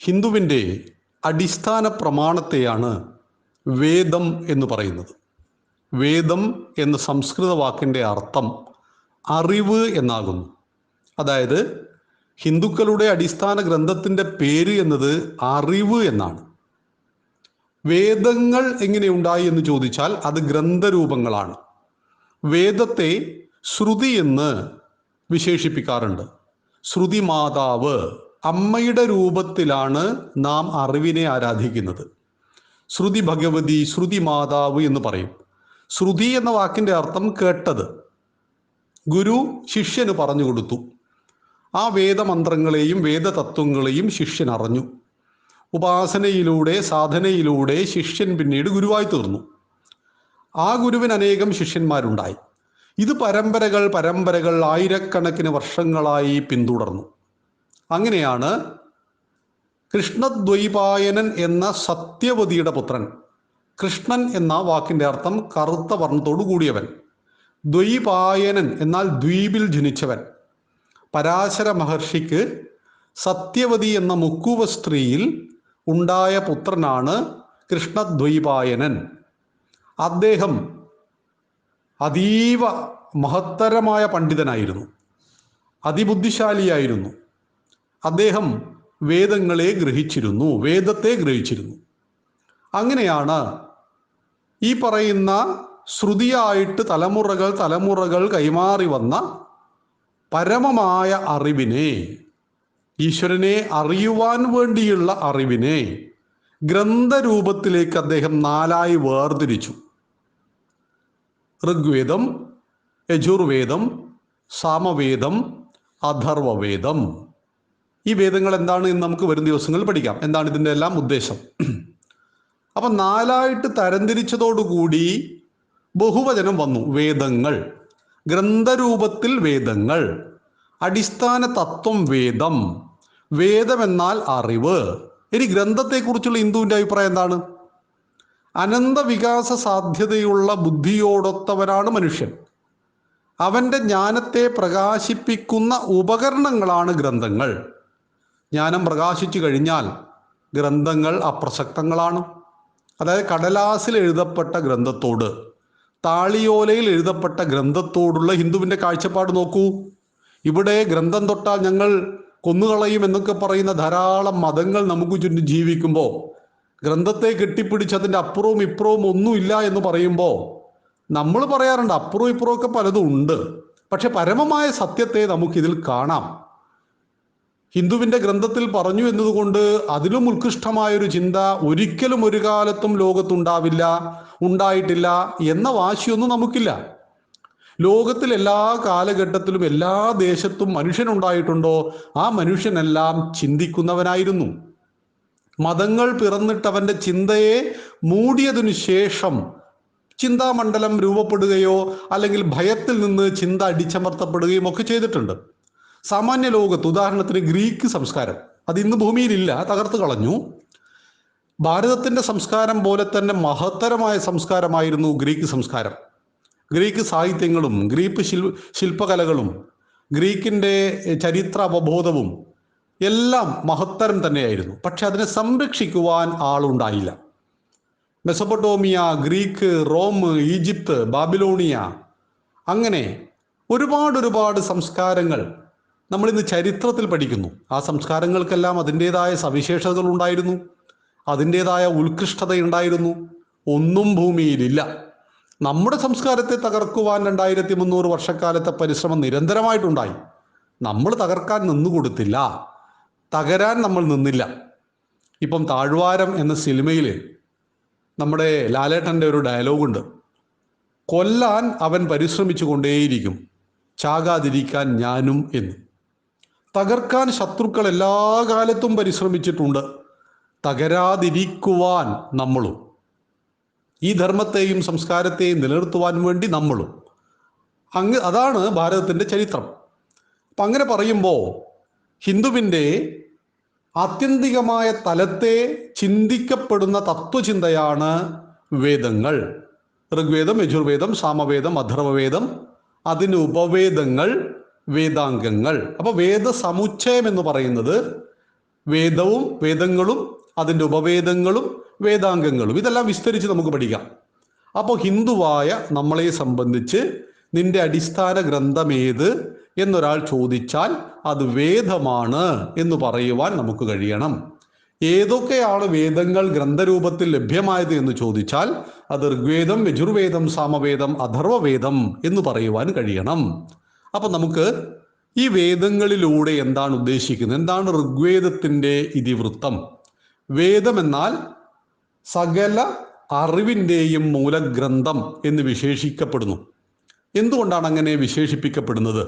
ഹിന്ദുവിൻ്റെ അടിസ്ഥാന പ്രമാണത്തെയാണ് വേദം എന്ന് പറയുന്നത്. വേദം എന്ന സംസ്കൃത വാക്കിൻ്റെ അർത്ഥം അറിവ് എന്നാകുന്നു. അതായത് ഹിന്ദുക്കളുടെ അടിസ്ഥാന ഗ്രന്ഥത്തിൻ്റെ പേര് എന്നത് അറിവ് എന്നാണ്. വേദങ്ങൾ എങ്ങനെ ഉണ്ടായി എന്ന് ചോദിച്ചാൽ അത് ഗ്രന്ഥരൂപങ്ങളാണ്. വേദത്തെ ശ്രുതി എന്ന് വിശേഷിപ്പിക്കാറുണ്ട്. ശ്രുതി മാതാവ്, അമ്മയുടെ രൂപത്തിലാണ് നാം അറിവിനെ ആരാധിക്കുന്നത്. ശ്രുതി ഭഗവതി, ശ്രുതി മാതാവ് എന്ന് പറയും. ശ്രുതി എന്ന വാക്കിൻ്റെ അർത്ഥം കേട്ടത്. ഗുരു ശിഷ്യന് പറഞ്ഞു കൊടുത്തു. ആ വേദമന്ത്രങ്ങളെയും വേദതത്വങ്ങളെയും ശിഷ്യൻ അറിഞ്ഞു. ഉപാസനയിലൂടെ, സാധനയിലൂടെ ശിഷ്യൻ പിന്നീട് ഗുരുവായി തീർന്നു. ആ ഗുരുവിന് അനേകം ശിഷ്യന്മാരുണ്ടായി. ഇത് പരമ്പരകൾ ആയിരക്കണക്കിന് വർഷങ്ങളായി പിന്തുടർന്നു. അങ്ങനെയാണ് കൃഷ്ണദ്വൈപായനൻ എന്ന സത്യവതിയുടെ പുത്രൻ. കൃഷ്ണൻ എന്ന വാക്കിൻ്റെ അർത്ഥം കറുത്ത വർണ്ണത്തോടു കൂടിയവൻ. ദ്വൈപായനൻ എന്നാൽ ദ്വീപിൽ ജനിച്ചവൻ. പരാശര മഹർഷിക്ക് സത്യവതി എന്ന മുക്കുവ സ്ത്രീയിൽ ഉണ്ടായ പുത്രനാണ് കൃഷ്ണദ്വൈപായനൻ. അദ്ദേഹം അതീവ മഹത്തരമായ പണ്ഡിതനായിരുന്നു, അതിബുദ്ധിശാലിയായിരുന്നു. അദ്ദേഹം വേദങ്ങളെ ഗ്രഹിച്ചിരുന്നു, വേദത്തെ ഗ്രഹിച്ചിരുന്നു. അങ്ങനെയാണ് ഈ പറയുന്ന ശ്രുതിയായിട്ട് തലമുറകൾ കൈമാറി വന്ന പരമമായ അറിവിനെ, ഈശ്വരനെ അറിയുവാൻ വേണ്ടിയുള്ള അറിവിനെ ഗ്രന്ഥരൂപത്തിലേക്ക് അദ്ദേഹം 4ആയി വേർതിരിച്ചു. ഋഗ്വേദം, യജുർവേദം, സാമവേദം, അഥർവവേദം. ഈ വേദങ്ങൾ എന്താണ് എന്ന് നമുക്ക് വരും ദിവസങ്ങളിൽ പഠിക്കാം. എന്താണ് ഇതിൻ്റെ എല്ലാം ഉദ്ദേശം? അപ്പം 4ആയിട്ട് തരംതിരിച്ചതോടുകൂടി ബഹുവചനം വന്നു. വേദങ്ങൾ, ഗ്രന്ഥരൂപത്തിൽ വേദങ്ങൾ, അടിസ്ഥാന തത്വം വേദം. വേദം എന്നാൽ അറിവ്. ഇനി ഗ്രന്ഥത്തെക്കുറിച്ചുള്ള ഹിന്ദുവിൻ്റെ അഭിപ്രായം എന്താണ്? അനന്തവികാസ സാധ്യതയുള്ള ബുദ്ധിയോടൊത്തവനാണ് മനുഷ്യൻ. അവൻ്റെ ജ്ഞാനത്തെ പ്രകാശിപ്പിക്കുന്ന ഉപകരണങ്ങളാണ് ഗ്രന്ഥങ്ങൾ. ജ്ഞാനം പ്രകാശിച്ചു കഴിഞ്ഞാൽ ഗ്രന്ഥങ്ങൾ അപ്രസക്തങ്ങളാണ്. അതായത് കടലാസിൽ എഴുതപ്പെട്ട ഗ്രന്ഥത്തോട്, താളിയോലയിൽ എഴുതപ്പെട്ട ഗ്രന്ഥത്തോടുള്ള ഹിന്ദുവിൻ്റെ കാഴ്ചപ്പാട് നോക്കൂ. ഇവിടെ ഗ്രന്ഥം തൊട്ടാൽ ഞങ്ങൾ കൊന്നുകളയും എന്നൊക്കെ പറയുന്ന ധാരാളം മതങ്ങൾ നമുക്ക് ചുറ്റും ജീവിക്കുമ്പോൾ, ഗ്രന്ഥത്തെ കെട്ടിപ്പിടിച്ച് അതിൻ്റെ അപ്പുറവും ഇപ്പുറവും ഒന്നുമില്ല എന്ന് പറയുമ്പോൾ നമ്മൾ പറയാറുണ്ട് അപ്പുറവും ഇപ്പുറവും ഒക്കെ പലതും ഉണ്ട്. പക്ഷെ പരമമായ സത്യത്തെ നമുക്കിതിൽ കാണാം. ഹിന്ദുവിൻ്റെ ഗ്രന്ഥത്തിൽ പറഞ്ഞു എന്നതുകൊണ്ട് അതിലും ഉത്കൃഷ്ടമായൊരു ചിന്ത ഒരിക്കലും ഒരു കാലത്തും ലോകത്തുണ്ടാവില്ല, ഉണ്ടായിട്ടില്ല എന്ന വാശിയൊന്നും നമുക്കില്ല. ലോകത്തിൽ എല്ലാ കാലഘട്ടത്തിലും എല്ലാ ദേശത്തും മനുഷ്യനുണ്ടായിട്ടുണ്ടോ, ആ മനുഷ്യനെല്ലാം ചിന്തിക്കുന്നവനായിരുന്നു. മതങ്ങൾ പിറന്നിട്ടവൻ്റെ ചിന്തയെ മൂടിയതിനു ശേഷം ചിന്താമണ്ഡലം രൂപപ്പെടുകയോ അല്ലെങ്കിൽ ഭയത്തിൽ നിന്ന് ചിന്ത അടിച്ചമർത്തപ്പെടുകയും ഒക്കെ ചെയ്തിട്ടുണ്ട്. സാമാന്യ ലോകത്ത് ഉദാഹരണത്തിന് ഗ്രീക്ക് സംസ്കാരം, അത് ഇന്ന് ഭൂമിയിലില്ല, തകർത്ത് കളഞ്ഞു. ഭാരതത്തിൻ്റെ സംസ്കാരം പോലെ തന്നെ മഹത്തരമായ സംസ്കാരമായിരുന്നു ഗ്രീക്ക് സംസ്കാരം. ഗ്രീക്ക് സാഹിത്യങ്ങളും ഗ്രീക്ക് ശില്പകലകളും ഗ്രീക്കിൻ്റെ ചരിത്ര അവബോധവും എല്ലാം മഹത്തരം തന്നെയായിരുന്നു. പക്ഷെ അതിനെ സംരക്ഷിക്കുവാൻ ആളുണ്ടായില്ല. മെസൊപ്പൊട്ടോമിയ, ഗ്രീക്ക്, റോം, ഈജിപ്ത്, ബാബിലോണിയ, അങ്ങനെ ഒരുപാട് സംസ്കാരങ്ങൾ നമ്മളിന്ന് ചരിത്രത്തിൽ പഠിക്കുന്നു. ആ സംസ്കാരങ്ങൾക്കെല്ലാം അതിൻ്റെതായ സവിശേഷതകൾ ഉണ്ടായിരുന്നു, അതിൻ്റെതായ ഉത്കൃഷ്ടതയുണ്ടായിരുന്നു. ഒന്നും ഭൂമിയിലില്ല. നമ്മുടെ സംസ്കാരത്തെ തകർക്കുവാൻ 2300 വർഷക്കാലത്തെ പരിശ്രമം നിരന്തരമായിട്ടുണ്ടായി. നമ്മൾ തകർക്കാൻ നിന്നുകൊടുത്തില്ല, തകരാൻ നമ്മൾ നിന്നില്ല. ഇപ്പം താഴ്വാരം എന്ന സിനിമയിൽ നമ്മുടെ ലാലേട്ടൻ്റെ ഒരു ഡയലോഗുണ്ട്, കൊല്ലാൻ അവൻ പരിശ്രമിച്ചു കൊണ്ടേയിരിക്കും, ചാകാതിരിക്കാൻ ഞാനും എന്ന്. തകർക്കാൻ ശത്രുക്കൾ എല്ലാ കാലത്തും പരിശ്രമിച്ചിട്ടുണ്ട്, തകരാതിരിക്കുവാൻ നമ്മളും. ഈ ധർമ്മത്തെയും സംസ്കാരത്തെയും നിലനിർത്തുവാൻ വേണ്ടി നമ്മളും. അതാണ് ഭാരതത്തിൻ്റെ ചരിത്രം. അപ്പം അങ്ങനെ പറയുമ്പോൾ ഹിന്ദുവിൻ്റെ ആത്യന്തികമായ തലത്തെ ചിന്തിക്കപ്പെടുന്ന തത്വചിന്തയാണ് വേദങ്ങൾ. ഋഗ്വേദം, യജുർവേദം, സാമവേദം, അഥർവവേദം, അതിന് ഉപവേദങ്ങൾ, വേദാംഗങ്ങൾ. അപ്പോൾ വേദ സമുച്ചയം എന്ന് പറയുന്നത് വേദവും വേദങ്ങളും അതിൻ്റെ ഉപവേദങ്ങളും വേദാംഗങ്ങളും ഇതെല്ലാം വിസ്തരിച്ച് നമുക്ക് പഠിക്കാം. അപ്പോൾ ഹിന്ദുവായ നമ്മളെ സംബന്ധിച്ച് നിന്റെ അടിസ്ഥാന ഗ്രന്ഥം ഏത് എന്നൊരാൾ ചോദിച്ചാൽ അത് വേദമാണ് എന്ന് പറയുവാൻ നമുക്ക് കഴിയണം. ഏതൊക്കെയാണ് വേദങ്ങൾ ഗ്രന്ഥരൂപത്തിൽ ലഭ്യമായത് എന്ന് ചോദിച്ചാൽ അത് ഋഗ്വേദം, യജുർവേദം, സാമവേദം, അഥർവവേദം എന്ന് പറയുവാൻ കഴിയണം. അപ്പം നമുക്ക് ഈ വേദങ്ങളിലൂടെ എന്താണ് ഉദ്ദേശിക്കുന്നത്? എന്താണ് ഋഗ്വേദത്തിൻ്റെ ഇതിവൃത്തം? വേദം എന്നാൽ സകല അറിവിൻ്റെയും മൂലഗ്രന്ഥം എന്ന് വിശേഷിക്കപ്പെടുന്നു. എന്തുകൊണ്ടാണ് അങ്ങനെ വിശേഷിപ്പിക്കപ്പെടുന്നത്?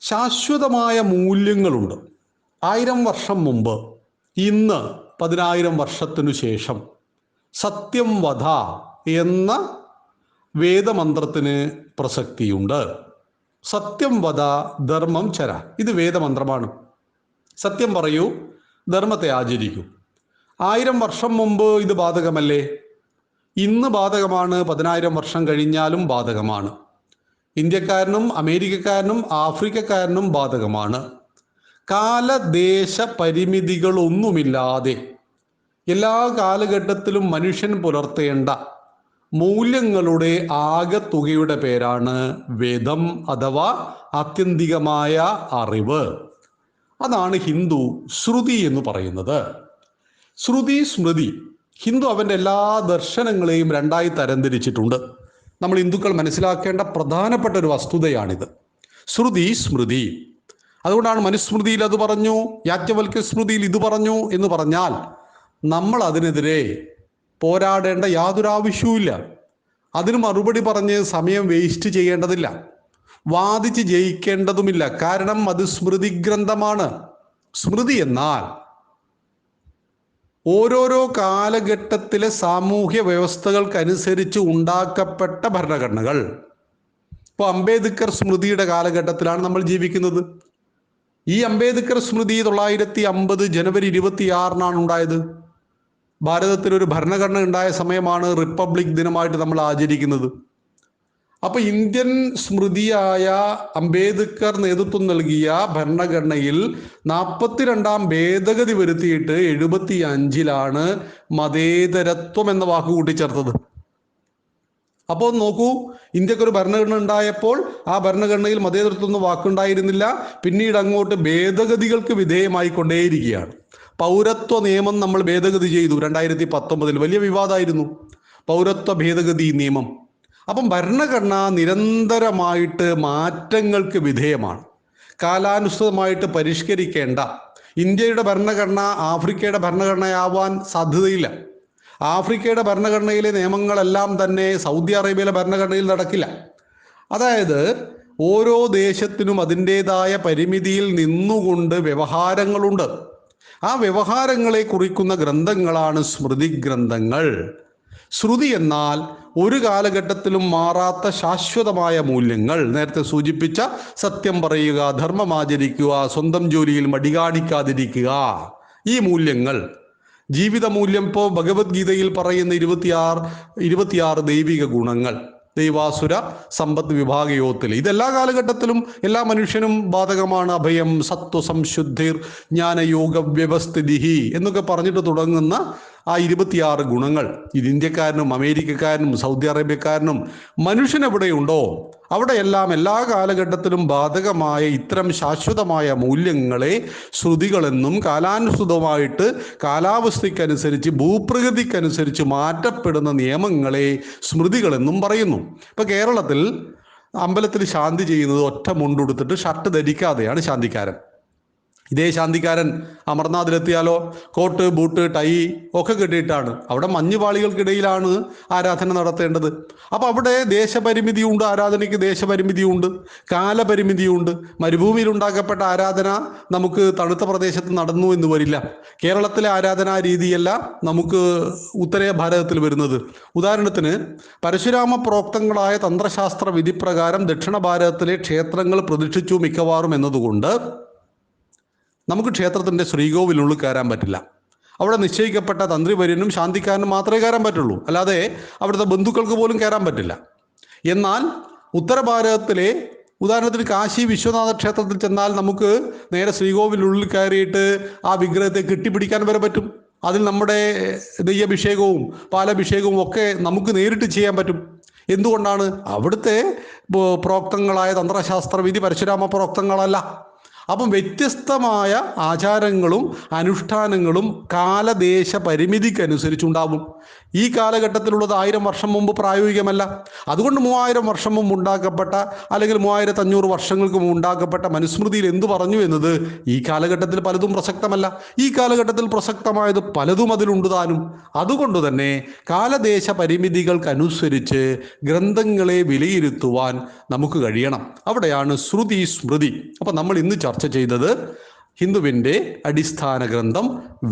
ശാശ്വതമായ മൂല്യങ്ങളുണ്ട്. 1000 വർഷം മുമ്പ്, ഇന്ന് 10,000 വർഷത്തിനു ശേഷം സത്യം വധ എന്ന വേദമന്ത്രത്തിന് പ്രസക്തിയുണ്ട്. സത്യം വധ ധർമ്മം ചര, ഇത് വേദമന്ത്രമാണ്. സത്യം പറയൂ, ധർമ്മത്തെ ആചരിക്കൂ. 1000 വർഷം മുമ്പ് ഇത് ബാധകമല്ലേ? ഇന്ന് ബാധകമാണ്, 10,000 വർഷം കഴിഞ്ഞാലും ബാധകമാണ്. ഇന്ത്യക്കാരനും അമേരിക്കക്കാരനും ആഫ്രിക്കക്കാരനും ബാധകമാണ്. കാലദേശ പരിമിതികളൊന്നുമില്ലാതെ എല്ലാ കാലഘട്ടത്തിലും മനുഷ്യൻ പുലർത്തേണ്ട മൂല്യങ്ങളുടെ ആകെത്തുകയുടെ പേരാണ് വേദം അഥവാ ആത്യന്തികമായ അറിവ്. അതാണ് ഹിന്ദു ശ്രുതി എന്ന് പറയുന്നത്. ശ്രുതി, സ്മൃതി. ഹിന്ദു അവൻ്റെ എല്ലാ ദർശനങ്ങളെയും രണ്ടായി തരംതിരിച്ചിട്ടുണ്ട്. നമ്മൾ ഹിന്ദുക്കൾ മനസ്സിലാക്കേണ്ട പ്രധാനപ്പെട്ട ഒരു വസ്തുതയാണിത്. ശ്രുതി, സ്മൃതി. അതുകൊണ്ടാണ് മനുസ്മൃതിയിൽ അത് പറഞ്ഞു, യാജ്ഞവൽക്യ സ്മൃതിയിൽ ഇത് പറഞ്ഞു എന്ന് പറഞ്ഞാൽ നമ്മൾ അതിനെതിരെ പോരാടേണ്ട യാതൊരു ആവശ്യവുമില്ല. അതിന് മറുപടി പറഞ്ഞ് സമയം വേസ്റ്റ് ചെയ്യേണ്ടതില്ല, വാദിച്ച് ജയിക്കേണ്ടതുമില്ല. കാരണം അത് സ്മൃതി ഗ്രന്ഥമാണ്. സ്മൃതി എന്നാൽ ഓരോരോ കാലഘട്ടത്തിലെ സാമൂഹ്യ വ്യവസ്ഥകൾക്കനുസരിച്ച് ഉണ്ടാക്കപ്പെട്ട ഭരണഘടനകൾ. ഇപ്പോൾ അംബേദ്കർ സ്മൃതിയുടെ കാലഘട്ടത്തിലാണ് നമ്മൾ ജീവിക്കുന്നത്. ഈ അംബേദ്കർ സ്മൃതി 1950 ജനുവരി 26 ഉണ്ടായത്. ഭാരതത്തിലൊരു ഭരണഘടന ഉണ്ടായ സമയമാണ് റിപ്പബ്ലിക് ദിനമായിട്ട് നമ്മൾ ആചരിക്കുന്നത്. അപ്പോൾ ഇന്ത്യൻ സ്മൃതിയായ അംബേദ്കർ നേതൃത്വം നൽകിയ ഭരണഘടനയിൽ 42ാം ഭേദഗതി വരുത്തിയിട്ട് 75ലാണ് മതേതരത്വം എന്ന വാക്ക് കൂട്ടിച്ചേർത്തത്. അപ്പോൾ നോക്കൂ, ഇന്ത്യക്കൊരു ഭരണഘടന ഉണ്ടായപ്പോൾ ആ ഭരണഘടനയിൽ മതേതരത്വം എന്ന വാക്കുണ്ടായിരുന്നില്ല. പിന്നീട് അങ്ങോട്ട് ഭേദഗതികൾക്ക് വിധേയമായി കൊണ്ടേയിരിക്കുകയാണ്. പൗരത്വ നിയമം നമ്മൾ ഭേദഗതി ചെയ്തു 2019. വലിയ വിവാദമായിരുന്നു പൗരത്വ ഭേദഗതി നിയമം. അപ്പം ഭരണഘടന നിരന്തരമായിട്ട് മാറ്റങ്ങൾക്ക് വിധേയമാണ്, കാലാനുസൃതമായിട്ട് പരിഷ്കരിക്കേണ്ട. ഇന്ത്യയുടെ ഭരണഘടന ആഫ്രിക്കയുടെ ഭരണഘടനയാവാൻ സാധ്യതയില്ല. ആഫ്രിക്കയുടെ ഭരണഘടനയിലെ നിയമങ്ങളെല്ലാം തന്നെ സൗദി അറേബ്യയിലെ ഭരണഘടനയിൽ നടക്കില്ല. അതായത് ഓരോ ദേശത്തിനും അതിൻ്റെതായ പരിമിതിയിൽ നിന്നുകൊണ്ട് വ്യവഹാരങ്ങളുണ്ട്. ആ വ്യവഹാരങ്ങളെ കുറിക്കുന്ന ഗ്രന്ഥങ്ങളാണ് സ്മൃതി ഗ്രന്ഥങ്ങൾ. ശ്രുതി എന്നാൽ ഒരു കാലഘട്ടത്തിലും മാറാത്ത ശാശ്വതമായ മൂല്യങ്ങൾ. നേരത്തെ സൂചിപ്പിച്ച സത്യം പറയുക, ധർമ്മമാചരിക്കുക, സ്വന്തം ജോലിയിൽ മടികാണിക്കാതിരിക്കുക, ഈ മൂല്യങ്ങൾ. ജീവിത മൂല്യം ഇപ്പോൾ ഭഗവത്ഗീതയിൽ പറയുന്ന 26 ദൈവിക ഗുണങ്ങൾ, ദൈവാസുര സമ്പത്ത് വിഭാഗയോത്തിൽ. ഇതെല്ലാ കാലഘട്ടത്തിലും എല്ലാ മനുഷ്യനും ബാധകമാണ്. അഭയം, സത്വ സംശുദ്ധിർ, ജ്ഞാനയോഗ വ്യവസ്ഥിതി എന്നൊക്കെ പറഞ്ഞിട്ട് തുടങ്ങുന്ന ആ 26 ഗുണങ്ങൾ ഇത് ഇന്ത്യക്കാരനും അമേരിക്കക്കാരനും സൗദി അറേബ്യക്കാരനും മനുഷ്യൻ എവിടെയുണ്ടോ അവിടെയെല്ലാം എല്ലാ കാലഘട്ടത്തിലും ബാധകമായ ഇത്തരം ശാശ്വതമായ മൂല്യങ്ങളെ ശ്രുതികളെന്നും കാലാനുസൃതമായിട്ട് കാലാവസ്ഥയ്ക്കനുസരിച്ച് ഭൂപ്രകൃതിക്കനുസരിച്ച് മാറ്റപ്പെടുന്ന നിയമങ്ങളെ സ്മൃതികളെന്നും പറയുന്നു. ഇപ്പം കേരളത്തിൽ അമ്പലത്തിൽ ശാന്തി ചെയ്യുന്നത് ഒറ്റ മുണ്ടുടുത്തിട്ട് ഷർട്ട് ധരിക്കാതെയാണ് ശാന്തിക്കാരൻ. ഇതേ ശാന്തിക്കാരൻ അമർനാഥിലെത്തിയാലോ കോട്ട്, ബൂട്ട്, ടൈ ഒക്കെ കെട്ടിയിട്ടാണ്. അവിടെ മഞ്ഞുപാളികൾക്കിടയിലാണ് ആരാധന നടത്തേണ്ടത്. അപ്പം അവിടെ ദേശപരിമിതിയുണ്ട്, ആരാധനയ്ക്ക് ദേശപരിമിതിയുണ്ട്, കാലപരിമിതിയുണ്ട്. മരുഭൂമിയിൽ ഉണ്ടാക്കപ്പെട്ട ആരാധന നമുക്ക് തണുത്ത പ്രദേശത്ത് നടന്നു എന്ന് വരില്ല. കേരളത്തിലെ ആരാധനാ രീതിയല്ല നമുക്ക് ഉത്തര ഭാരതത്തിൽ വരുന്നത്. ഉദാഹരണത്തിന് പരശുരാമ പ്രോക്തങ്ങളായ തന്ത്രശാസ്ത്ര വിധിപ്രകാരം ദക്ഷിണ ഭാരതത്തിലെ ക്ഷേത്രങ്ങൾ പ്രതിഷ്ഠിച്ചു മിക്കവാറും എന്നതുകൊണ്ട് നമുക്ക് ക്ഷേത്രത്തിൻ്റെ ശ്രീകോവിലുള്ളിൽ കയറാൻ പറ്റില്ല. അവിടെ നിശ്ചയിക്കപ്പെട്ട തന്ത്രിവര്യനും ശാന്തിക്കാരനും മാത്രമേ കയറാൻ പറ്റുള്ളൂ, അല്ലാതെ അവിടുത്തെ ബന്ധുക്കൾക്ക് പോലും കയറാൻ പറ്റില്ല. എന്നാൽ ഉത്തരഭാരതത്തിലെ ഉദാഹരണത്തിന് കാശി വിശ്വനാഥ ക്ഷേത്രത്തിൽ ചെന്നാൽ നമുക്ക് നേരെ ശ്രീകോവിലുള്ളിൽ കയറിയിട്ട് ആ വിഗ്രഹത്തെ കെട്ടിപ്പിടിക്കാൻ വരെ പറ്റും. അതിൽ നമ്മുടെ നെയ്യഭിഷേകവും പാലഭിഷേകവും ഒക്കെ നമുക്ക് നേരിട്ട് ചെയ്യാൻ പറ്റും. എന്തുകൊണ്ടാണ്? അവിടുത്തെ പ്രോക്തങ്ങളായ തന്ത്രശാസ്ത്ര വിധി പരശുരാമ പ്രോക്തങ്ങളല്ല. അപ്പം വ്യത്യസ്തമായ ആചാരങ്ങളും അനുഷ്ഠാനങ്ങളും കാലദേശ പരിമിതിക്കനുസരിച്ചുണ്ടാവും. ഈ കാലഘട്ടത്തിലുള്ളത് 1000 വർഷം മുമ്പ് പ്രായോഗികമല്ല. അതുകൊണ്ട് 3000 വർഷം മുമ്പ് ഉണ്ടാക്കപ്പെട്ട അല്ലെങ്കിൽ 3500 വർഷങ്ങൾക്ക് മുമ്പ് ഉണ്ടാക്കപ്പെട്ട മനുസ്മൃതിയിൽ എന്തു പറഞ്ഞു എന്നത് ഈ കാലഘട്ടത്തിൽ പലതും പ്രസക്തമല്ല. ഈ കാലഘട്ടത്തിൽ പ്രസക്തമായത് പലതും അതിലുണ്ട് താനും. അതുകൊണ്ട് തന്നെ കാലദേശ പരിമിതികൾക്കനുസരിച്ച് ഗ്രന്ഥങ്ങളെ വിലയിരുത്തുവാൻ നമുക്ക് കഴിയണം. അവിടെയാണ് ശ്രുതി സ്മൃതി. അപ്പം നമ്മൾ ഇന്ന് ചർച്ച ചെയ്തത് ഹിന്ദുവിൻ്റെ അടിസ്ഥാന ഗ്രന്ഥം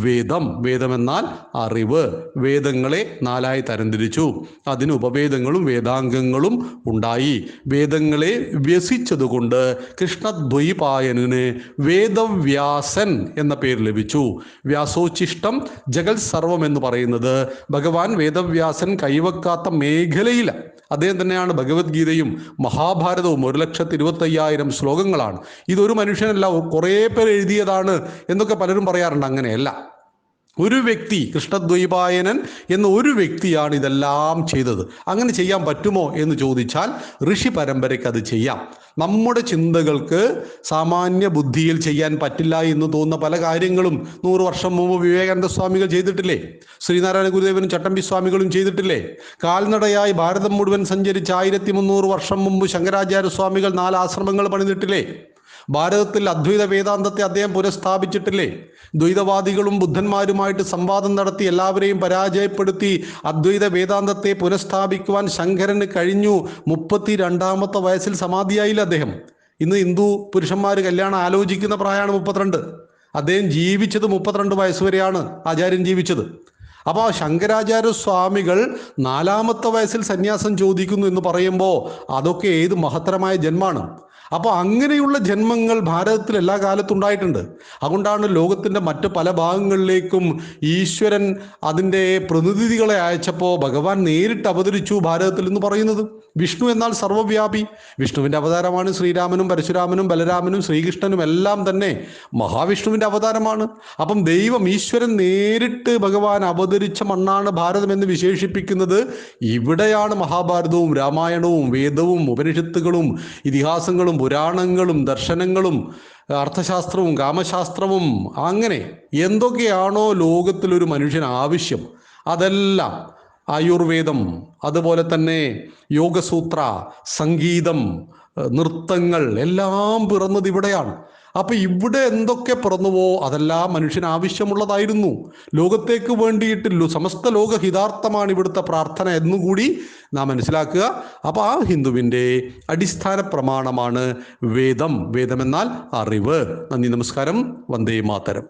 വേദം. വേദമെന്നാൽ അറിവ്. വേദങ്ങളെ 4ആയി തരംതിരിച്ചു. അതിന് ഉപവേദങ്ങളും വേദാംഗങ്ങളും ഉണ്ടായി. വേദങ്ങളെ വ്യസിച്ചതുകൊണ്ട് കൃഷ്ണദ്വൈപായനന് വേദവ്യാസൻ എന്ന പേര് ലഭിച്ചു. വ്യാസോച്ഛിഷ്ടം ജഗൽ സർവം എന്ന് പറയുന്നത് ഭഗവാൻ വേദവ്യാസൻ കൈവക്കാത്ത മേഖലയില്ല. അദ്ദേഹം തന്നെയാണ് ഭഗവത്ഗീതയും മഹാഭാരതവും. 1,25,000 ശ്ലോകങ്ങളാണ്. ഇതൊരു മനുഷ്യനല്ല, കുറേ പേർ എഴുതിയതാണ് എന്നൊക്കെ പലരും പറയാറുണ്ട്. അങ്ങനെയല്ല. ഒരു വ്യക്തി, കൃഷ്ണദ്വൈപായനൻ എന്ന ഒരു വ്യക്തിയാണ് ഇതെല്ലാം ചെയ്തത്. അങ്ങനെ ചെയ്യാൻ പറ്റുമോ എന്ന് ചോദിച്ചാൽ ഋഷി പരമ്പരയ്ക്ക് അത് ചെയ്യാം. നമ്മുടെ ചിന്തകൾക്ക് സാമാന്യ ബുദ്ധിയിൽ ചെയ്യാൻ പറ്റില്ല എന്ന് തോന്നുന്ന പല കാര്യങ്ങളും 100 വർഷം മുമ്പ് വിവേകാനന്ദ സ്വാമികൾ ചെയ്തിട്ടില്ലേ? ശ്രീനാരായണ ഗുരുദേവനും ചട്ടമ്പി സ്വാമികളും ചെയ്തിട്ടില്ലേ? കാൽനടയായി ഭാരതം മുഴുവൻ സഞ്ചരിച്ച് 1300 വർഷം മുമ്പ് ശങ്കരാചാര്യ സ്വാമികൾ 4 ആശ്രമങ്ങൾ പണിതിട്ടില്ലേ? ഭാരതത്തിൽ അദ്വൈത വേദാന്തത്തെ അദ്ദേഹം പുനഃസ്ഥാപിച്ചിട്ടില്ലേ? ദ്വൈതവാദികളും ബുദ്ധന്മാരുമായിട്ട് സംവാദം നടത്തി എല്ലാവരെയും പരാജയപ്പെടുത്തി അദ്വൈത വേദാന്തത്തെ പുനഃസ്ഥാപിക്കുവാൻ ശങ്കരന് കഴിഞ്ഞു. 32-ാമത്തെ വയസ്സിൽ സമാധിയായില്ല അദ്ദേഹം. ഇന്ന് ഹിന്ദു പുരുഷന്മാർ കല്യാണം ആലോചിക്കുന്ന പ്രായമാണ് 32. അദ്ദേഹം ജീവിച്ചത് 32 വയസ്സ് വരെയാണ് ആചാര്യൻ ജീവിച്ചത്. അപ്പോൾ ശങ്കരാചാര്യ സ്വാമികൾ 4-ാമത്തെ വയസ്സിൽ സന്യാസം ചോദിക്കുന്നു എന്ന് പറയുമ്പോൾ അതൊക്കെ ഏത് മഹത്തരമായ ജന്മമാണ്. അപ്പോൾ അങ്ങനെയുള്ള ജന്മങ്ങൾ ഭാരതത്തിൽ എല്ലാ കാലത്തും ഉണ്ടായിട്ടുണ്ട്. അതുകൊണ്ടാണ് ലോകത്തിൻ്റെ മറ്റ് പല ഭാഗങ്ങളിലേക്കും ഈശ്വരൻ അതിൻ്റെ പ്രതിനിധികളെ അയച്ചപ്പോൾ ഭഗവാൻ നേരിട്ട് അവതരിച്ചു ഭാരതത്തിൽ എന്ന് പറയുന്നത്. വിഷ്ണു എന്നാൽ സർവ്വവ്യാപി. വിഷ്ണുവിൻ്റെ അവതാരമാണ് ശ്രീരാമനും പരശുരാമനും ബലരാമനും ശ്രീകൃഷ്ണനും എല്ലാം തന്നെ മഹാവിഷ്ണുവിൻ്റെ അവതാരമാണ്. അപ്പം ദൈവം ഈശ്വരൻ നേരിട്ട് ഭഗവാൻ അവതരിച്ച മണ്ണാണ് ഭാരതം എന്ന് വിശേഷിപ്പിക്കുന്നത്. ഇവിടെയാണ് മഹാഭാരതവും രാമായണവും വേദവും ഉപനിഷത്തുകളും ഇതിഹാസങ്ങളും പുരാണങ്ങളും ദർശനങ്ങളും അർത്ഥശാസ്ത്രവും കാമശാസ്ത്രവും അങ്ങനെ എന്തൊക്കെയാണോ ലോകത്തിലൊരു മനുഷ്യന് ആവശ്യം അതെല്ലാം, ആയുർവേദം, അതുപോലെ തന്നെ യോഗസൂത്ര, സംഗീതം, നൃത്തങ്ങൾ എല്ലാം പിറന്നത് ഇവിടെയാണ്. അപ്പം ഇവിടെ എന്തൊക്കെ പിറന്നുവോ അതെല്ലാം മനുഷ്യന് ആവശ്യമുള്ളതായിരുന്നു. ലോകത്തേക്ക് വേണ്ടിയിട്ട് സമസ്ത ലോകഹിതാർത്ഥമാണ് ഇവിടുത്തെ പ്രാർത്ഥന എന്നുകൂടി നാം മനസ്സിലാക്കുക. അപ്പോൾ ആ ഹിന്ദുവിൻ്റെ അടിസ്ഥാന പ്രമാണമാണ് വേദം. വേദമെന്നാൽ അറിവ്. നന്ദി, നമസ്കാരം. വന്ദേ മാതരം.